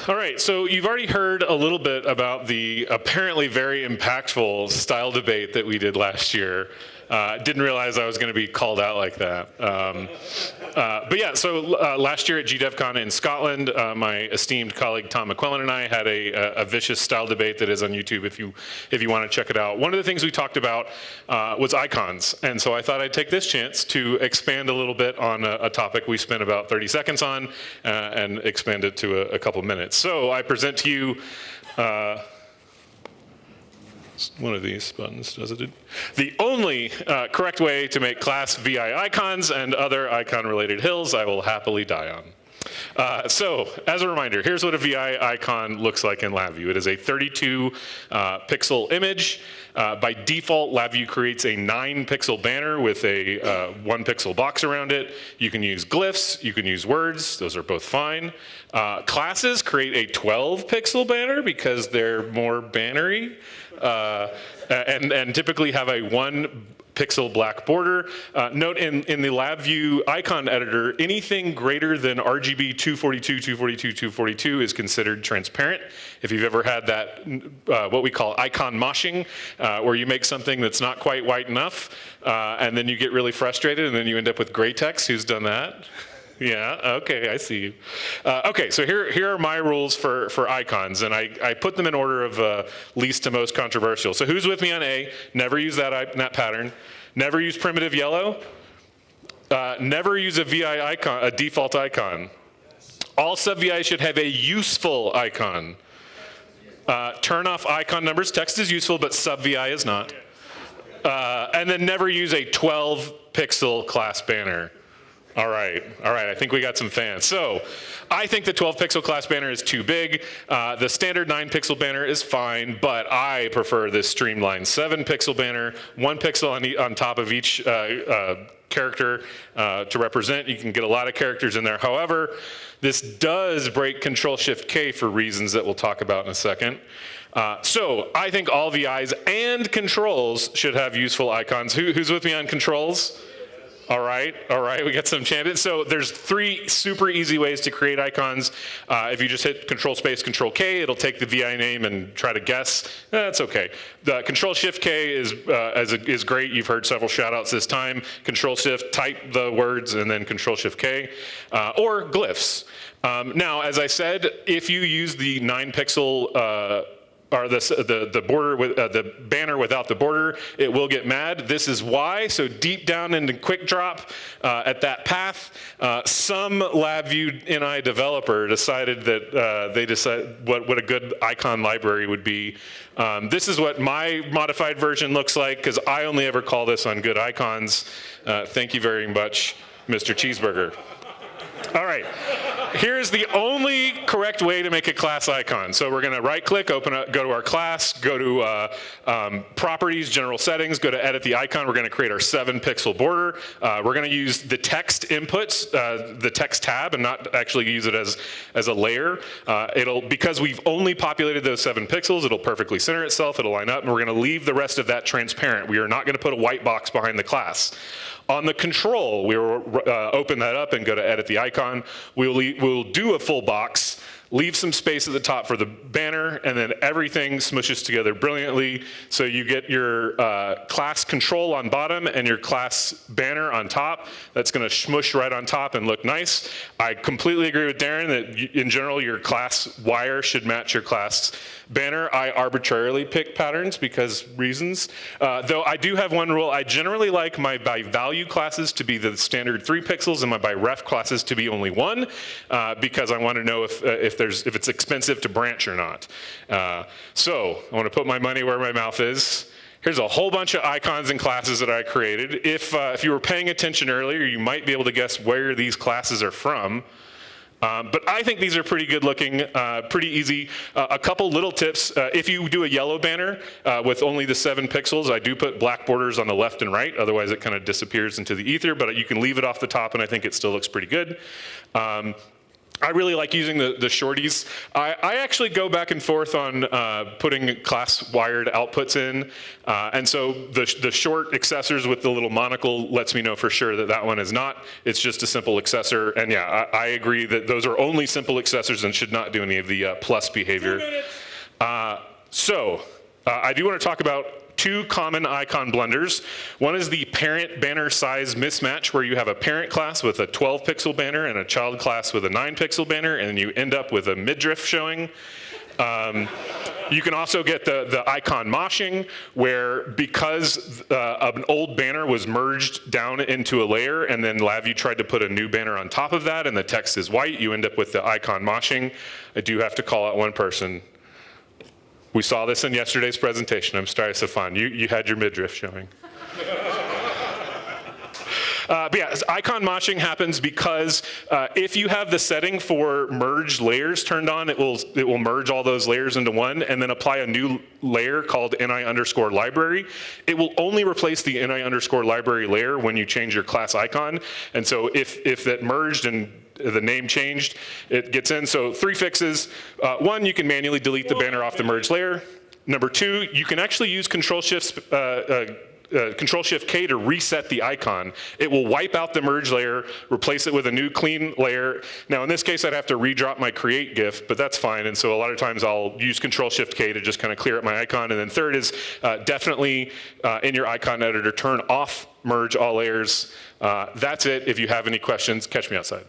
All right, so you've already heard a little bit about the apparently very impactful style debate that we did last year. Didn't realize I was going to be called out like that. But yeah, so last year at GDevCon in Scotland, my esteemed colleague Tom McQuillan and I had a vicious style debate that is on YouTube if you want to check it out. One of the things we talked about was icons, and so I thought I'd take this chance to expand a little bit on a topic we spent about 30 seconds on and expand it to a couple minutes. So I present to you one of these buttons does it. The only correct way to make class VI icons and other icon-related hills I will happily die on. So, as a reminder, here's what a VI icon looks like in LabVIEW. It is a 32 pixel image. By default, LabVIEW creates a 9-pixel banner with a 1-pixel box around it. You can use glyphs, you can use words, those are both fine. Classes create a 12-pixel banner because they're more bannery. And typically have a 1-pixel black border. Note in the LabVIEW icon editor, anything greater than RGB 242, 242, 242 is considered transparent. If you've ever had that, what we call icon moshing, where you make something that's not quite white enough, and then you get really frustrated, and then you end up with gray text. Who's done that? Yeah, okay, I see you. Okay, so here are my rules for icons, and I put them in order of least to most controversial. So who's with me on A? Never use that pattern. Never use primitive yellow. Never use a VI icon, a default icon. All sub-VI should have a useful icon. Turn off icon numbers. Text is useful, but sub-VI is not. And then never use a 12-pixel class banner. All right, I think we got some fans. So, I think the 12-pixel class banner is too big. The standard 9-pixel banner is fine, but I prefer this streamlined 7-pixel banner, 1 pixel on top of each character to represent. You can get a lot of characters in there. However, this does break Control-Shift-K for reasons that we'll talk about in a second. So, I think all VIs and controls should have useful icons. Who's with me on controls? All right, we got some champions. So there's 3 super easy ways to create icons. If you just hit Control-Space, Control-K, it'll take the VI name and try to guess. That's okay. The Control-Shift-K is great. You've heard several shout-outs this time. Control-Shift, type the words, and then Control-Shift-K. Or glyphs. Now, as I said, if you use the 9-pixel or the border with the banner without the border, it will get mad. This is why. So deep down in the quick drop at that path, some LabVIEW NI developer decided that what a good icon library would be. This is what my modified version looks like, because I only ever call this on good icons. Thank you very much, Mr. Cheeseburger. All right, here's the only correct way to make a class icon. So we're gonna right-click, go to our class, go to properties, general settings, go to edit the icon. We're gonna create our 7-pixel border. We're gonna use the text inputs, the text tab, and not actually use it as a layer. Because we've only populated those 7 pixels, it'll perfectly center itself, it'll line up, and we're gonna leave the rest of that transparent. We are not gonna put a white box behind the class. On the control, we will open that up and go to edit the icon. We'll do a full box, leave some space at the top for the banner, and then everything smushes together brilliantly. So you get your class control on bottom and your class banner on top. That's gonna smush right on top and look nice. I completely agree with Darren that in general, your class wire should match your class banner. I arbitrarily pick patterns because reasons. Though I do have one rule. I generally like my by value classes to be the standard 3 pixels and my by ref classes to be only 1 because I want to know if it's expensive to branch or not. So I want to put my money where my mouth is. Here's a whole bunch of icons and classes that I created. If you were paying attention earlier, you might be able to guess where these classes are from. But I think these are pretty good looking, pretty easy. A couple little tips. If you do a yellow banner with only the 7 pixels, I do put black borders on the left and right. Otherwise, it kind of disappears into the ether. But you can leave it off the top, and I think it still looks pretty good. I really like using the shorties. I actually go back and forth on putting class wired outputs in. And so the short accessors with the little monocle lets me know for sure that that one is not. It's just a simple accessor. And yeah, I agree that those are only simple accessors and should not do any of the plus behavior. I do want to talk about two common icon blunders. One is the parent banner size mismatch, where you have a parent class with a 12 pixel banner and a child class with a 9 pixel banner, and you end up with a midriff showing. You can also get the icon moshing, where because an old banner was merged down into a layer, and then LabVIEW tried to put a new banner on top of that, and the text is white, you end up with the icon moshing. I do have to call out one person. We saw this in yesterday's presentation. I'm sorry, Stefan. You had your midriff showing. But yeah, icon moshing happens because if you have the setting for merged layers turned on, it will merge all those layers into one and then apply a new layer called NI_library. It will only replace the NI_library layer when you change your class icon. And so if that merged and the name changed, it gets in. So 3 fixes. 1, you can manually delete the banner off the merged layer. Number 2, you can actually use Control-Shift-K to reset the icon. It will wipe out the merge layer, replace it with a new clean layer. Now in this case, I'd have to redrop my create GIF, but that's fine. And so a lot of times I'll use Control-Shift-K to just kind of clear up my icon. And then third is definitely in your icon editor, turn off merge all layers. That's it. If you have any questions, catch me outside.